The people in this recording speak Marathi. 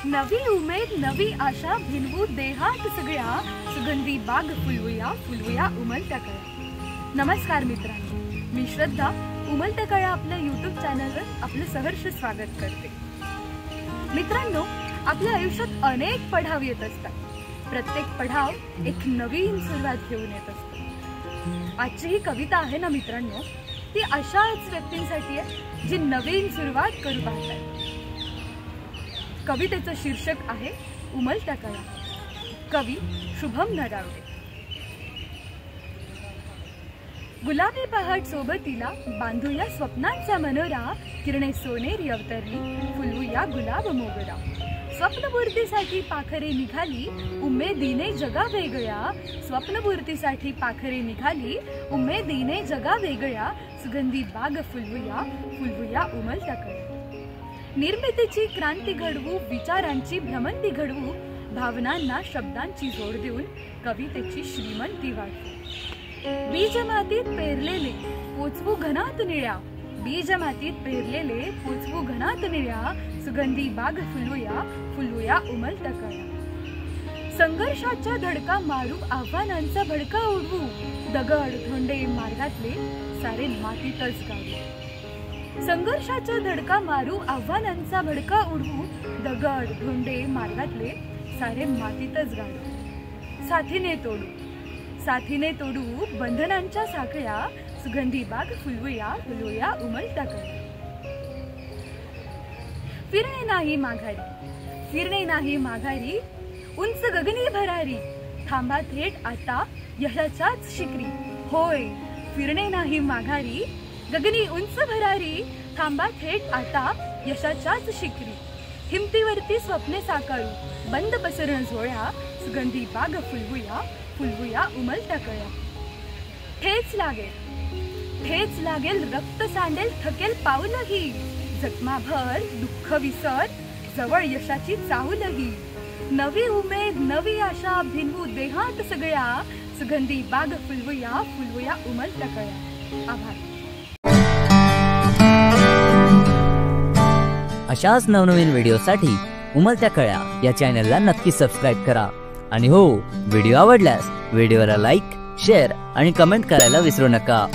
नवी उमेद नवी आशा भिनवू देहात सगळ्या सुगंधी बाग फुलवूया फुलवूया उमलत्या कळ्या। नमस्कार मित्रांनो, मी श्रद्धा उमलत्या कळ्या आपल्या YouTube चॅनलवर आपलं सहर्ष स्वागत करते। मित्रांनो, आपल्या आयुष्यात अनेक पडाव येत असतात। प्रत्येक पडाव एक नवीन सुरुवात घेऊन येत असतो। आजची ही कविता आहे ना मित्रांनो, ती अशाच व्यक्तींसाठी आहे जी नवीन सुरुवात करू पाहतात। कवितेचं शीर्षक आहे उमलत्या कळ्या। कवी शुभम नरावडे। गुलाबी पहाट सोबतीला बांधूया स्वप्नांचा मनोरा, किरणे सोनेरी अवतरली फुलवूया गुलाब मोगरा। स्वप्नपूर्तीसाठी पाखरे निघाली उमेदीने जगा वेगळ्या, स्वप्नपूर्तीसाठी पाखरे निघाली उमेदीने जगा वेगळ्या। सुगंधी बाग फुलवूया फुलवूया उमलत्या कळ्या। निर्मितीची क्रांती घडवू, विचारांची भ्रमंती घडवू, भावनांना शब्दांची जोड देऊन कवितेची श्रीमंती वाढवू। बीज मातीत पेरलेले पोचवू घनात निळ्या, बीज मातीत पेरलेले पोचवू घनात निळ्या। सुगंधी बाग फुलवूया फुलवूया उमलत्या कळ्या। संघर्षाच्या धडका मारू, आव्हानांचा भडका उडवू, दगड धोंडे मार्गातले सारे मातीतच गाडू। संघर्षाचा धडका मारू, आव्हानांचा भडका उडवू, दगड धोंडे मार्गातले सारे मातीतच गाडू। साथीने तोडू बंधनांच्या साखळ्या, सुगंधी बाग फुलवूया फुलवूया उमलत्या कळ्या। फिरणे नाही माघारी उंच गगनी भरारी, थांबा थेट आता यशाच्याच शिखरी। होय, फिरणे नाही माघारी गगनी उंच भरारी, थांबा थेट आता यशाच्याच शिखरी। हिमतीवरती स्वप्ने साकारू, बंद पसरण झोळ्या, सुगंधी बाग फुलवूया फुलवूया उमलत्या कळ्या। ठेच लागेल रक्त सांडेल थकेल पाऊलही, जखमाभर दुःख विसर जवळ यशाची चाहूलही। नवी उमेद नवी आशा भिनवू देहात सगळ्या, सुगंधी बाग फुलवूया फुलवूया उमलत्या कळ्या। आभार। अशाच नवनवीन व्हिडिओसाठी उमलत्या कळ्या या चॅनलला नक्की सबस्क्राईब करा। आणि हो, व्हिडिओ आवडल्यास व्हिडिओला लाईक, शेअर आणि कमेंट करायला विसरू नका।